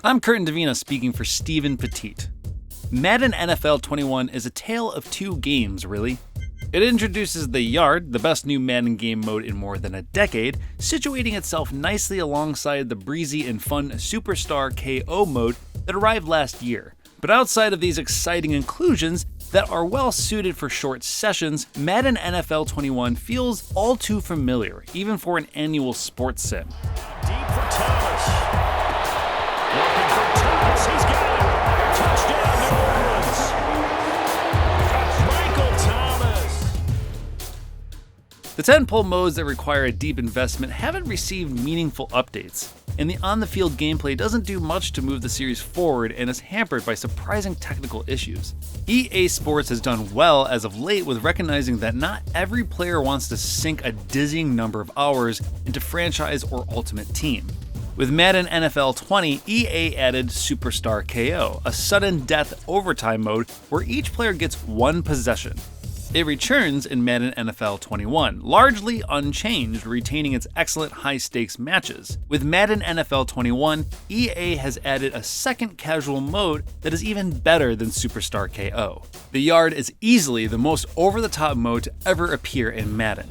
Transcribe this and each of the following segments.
I'm Curtin Davina speaking for Stephen Petite. Madden NFL 21 is a tale of two games, really. It introduces the Yard, the best new Madden game mode in more than a decade, situating itself nicely alongside the breezy and fun Superstar KO mode that arrived last year. But outside of these exciting inclusions that are well suited for short sessions, Madden NFL 21 feels all too familiar, even for an annual sports sim. Deep for Thomas. Looking for Thomas. He's got it. Touchdown, New Orleans. Michael Thomas. The tentpole modes that require a deep investment haven't received meaningful updates, and the on-the-field gameplay doesn't do much to move the series forward and is hampered by surprising technical issues. EA Sports has done well as of late with recognizing that not every player wants to sink a dizzying number of hours into franchise or ultimate team. With Madden NFL 20, EA added Superstar KO, a sudden death overtime mode where each player gets one possession. It returns in Madden NFL 21, largely unchanged, retaining its excellent high-stakes matches. With Madden NFL 21, EA has added a second casual mode that is even better than Superstar KO. The Yard is easily the most over-the-top mode to ever appear in Madden.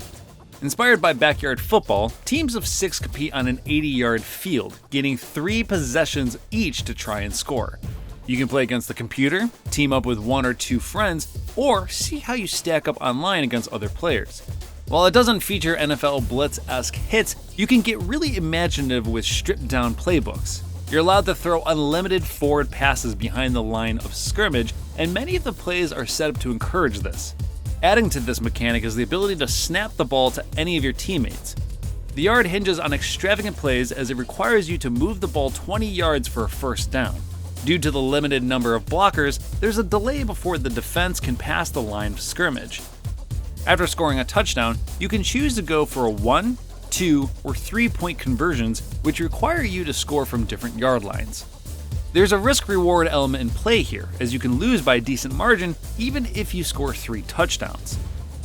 Inspired by backyard football, teams of 6 compete on an 80-yard field, getting 3 possessions each to try and score. You can play against the computer, team up with 1 or 2 friends, or see how you stack up online against other players. While it doesn't feature NFL Blitz-esque hits, you can get really imaginative with stripped-down playbooks. You're allowed to throw unlimited forward passes behind the line of scrimmage, and many of the plays are set up to encourage this. Adding to this mechanic is the ability to snap the ball to any of your teammates. The Yard hinges on extravagant plays as it requires you to move the ball 20 yards for a first down. Due to the limited number of blockers, there's a delay before the defense can pass the line of scrimmage. After scoring a touchdown, you can choose to go for a 1, 2, or 3-point conversions, which require you to score from different yard lines. There's a risk-reward element in play here, as you can lose by a decent margin even if you score 3 touchdowns.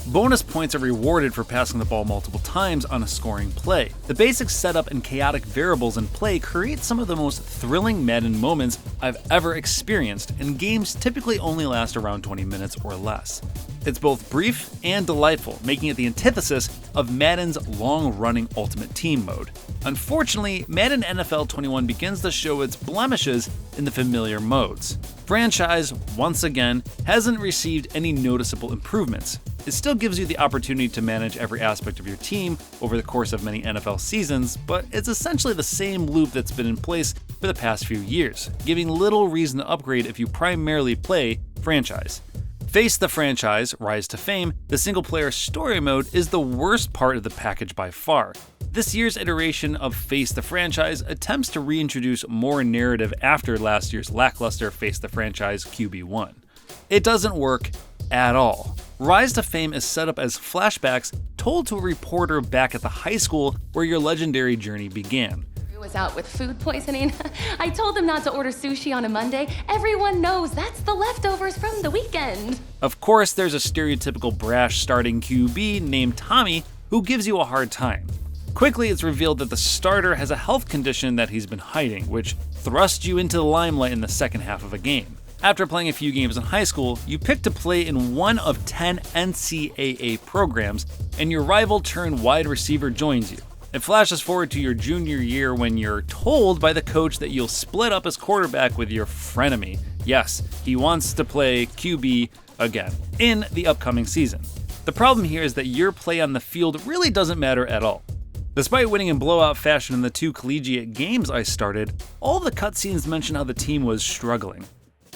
Bonus points are rewarded for passing the ball multiple times on a scoring play. The basic setup and chaotic variables in play create some of the most thrilling Madden moments I've ever experienced, and games typically only last around 20 minutes or less. It's both brief and delightful, making it the antithesis of Madden's long-running Ultimate Team mode. Unfortunately, Madden NFL 21 begins to show its blemishes in the familiar modes. Franchise, once again, hasn't received any noticeable improvements. It still gives you the opportunity to manage every aspect of your team over the course of many NFL seasons, but it's essentially the same loop that's been in place for the past few years, giving little reason to upgrade if you primarily play franchise. Face the Franchise, Rise to Fame, the single-player story mode is the worst part of the package by far. This year's iteration of Face the Franchise attempts to reintroduce more narrative after last year's lackluster Face the Franchise QB1. It doesn't work at all. Rise to Fame is set up as flashbacks told to a reporter back at the high school where your legendary journey began. Was out with food poisoning. I told them not to order sushi on a Monday. Everyone knows that's the leftovers from the weekend. Of course, there's a stereotypical brash starting QB named Tommy who gives you a hard time. Quickly, it's revealed that the starter has a health condition that he's been hiding, which thrusts you into the limelight in the second half of a game. After playing a few games in high school, you pick to play in one of 10 NCAA programs, and your rival turned wide receiver joins you. It flashes forward to your junior year when you're told by the coach that you'll split up as quarterback with your frenemy. Yes, he wants to play QB again in the upcoming season. The problem here is that your play on the field really doesn't matter at all. Despite winning in blowout fashion in the 2 collegiate games I started, all the cutscenes mention how the team was struggling.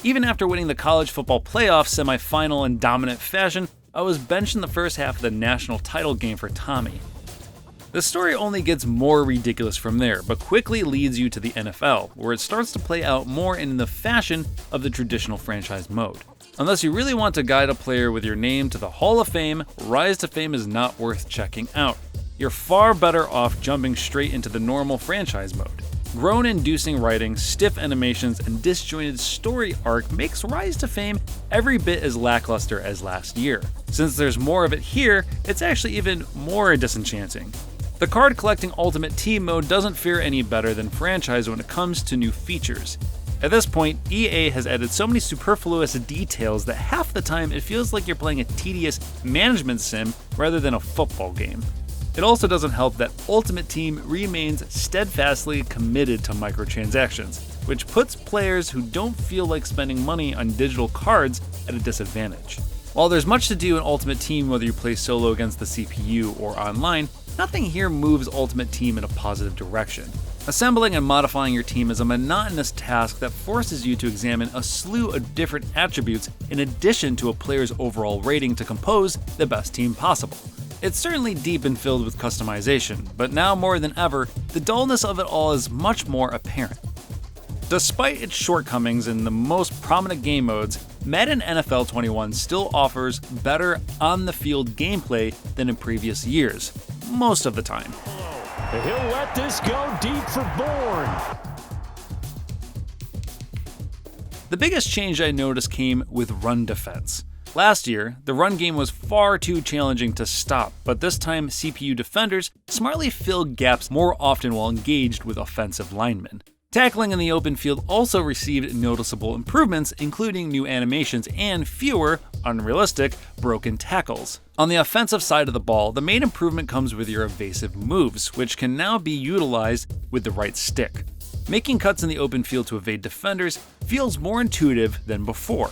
Even after winning the college football playoff semifinal in dominant fashion, I was benched in the first half of the national title game for Tommy. The story only gets more ridiculous from there, but quickly leads you to the NFL, where it starts to play out more in the fashion of the traditional franchise mode. Unless you really want to guide a player with your name to the Hall of Fame, Rise to Fame is not worth checking out. You're far better off jumping straight into the normal franchise mode. Groan-inducing writing, stiff animations, and disjointed story arc makes Rise to Fame every bit as lackluster as last year. Since there's more of it here, it's actually even more disenchanting. The card collecting Ultimate Team mode doesn't fare any better than Franchise when it comes to new features. At this point, EA has added so many superfluous details that half the time it feels like you're playing a tedious management sim rather than a football game. It also doesn't help that Ultimate Team remains steadfastly committed to microtransactions, which puts players who don't feel like spending money on digital cards at a disadvantage. While there's much to do in Ultimate Team whether you play solo against the CPU or online, nothing here moves Ultimate Team in a positive direction. Assembling and modifying your team is a monotonous task that forces you to examine a slew of different attributes in addition to a player's overall rating to compose the best team possible. It's certainly deep and filled with customization, but now more than ever, the dullness of it all is much more apparent. Despite its shortcomings in the most prominent game modes, Madden NFL 21 still offers better on-the-field gameplay than in previous years, most of the time. He'll let this go deep for Bourne. The biggest change I noticed came with run defense. Last year, the run game was far too challenging to stop, but this time CPU defenders smartly filled gaps more often while engaged with offensive linemen. Tackling in the open field also received noticeable improvements, including new animations and fewer, unrealistic, broken tackles. On the offensive side of the ball, the main improvement comes with your evasive moves, which can now be utilized with the right stick. Making cuts in the open field to evade defenders feels more intuitive than before.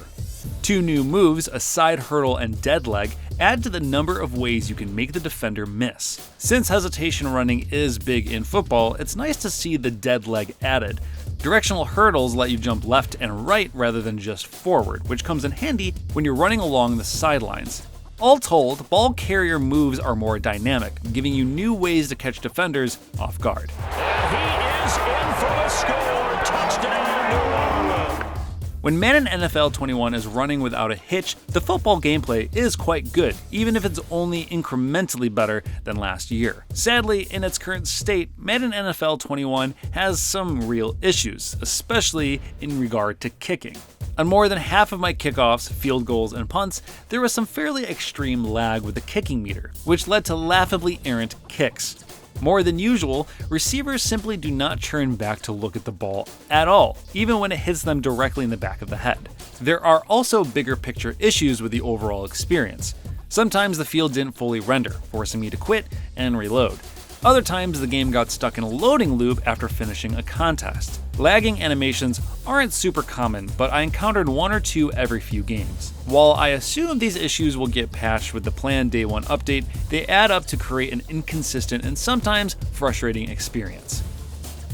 Two new moves, a side hurdle and dead leg, add to the number of ways you can make the defender miss. Since hesitation running is big in football, it's nice to see the dead leg added. Directional hurdles let you jump left and right rather than just forward, which comes in handy when you're running along the sidelines. All told, ball carrier moves are more dynamic, giving you new ways to catch defenders off guard. And he is in for the score. Touchdown, New England. When Madden NFL 21 is running without a hitch, the football gameplay is quite good, even if it's only incrementally better than last year. Sadly, in its current state, Madden NFL 21 has some real issues, especially in regard to kicking. On more than half of my kickoffs, field goals, and punts, there was some fairly extreme lag with the kicking meter, which led to laughably errant kicks. More than usual, receivers simply do not turn back to look at the ball at all, even when it hits them directly in the back of the head. There are also bigger picture issues with the overall experience. Sometimes the field didn't fully render, forcing me to quit and reload. Other times the game got stuck in a loading loop after finishing a contest. Lagging animations aren't super common, but I encountered one or two every few games. While I assume these issues will get patched with the planned Day 1 update, they add up to create an inconsistent and sometimes frustrating experience.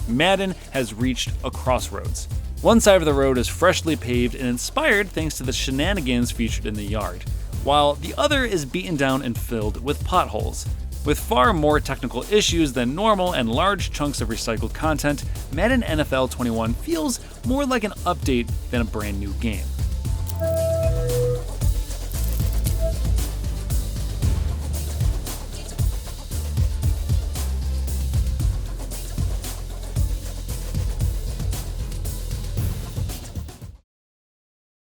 Madden has reached a crossroads. One side of the road is freshly paved and inspired thanks to the shenanigans featured in the yard, while the other is beaten down and filled with potholes. With far more technical issues than normal and large chunks of recycled content, Madden NFL 21 feels more like an update than a brand new game.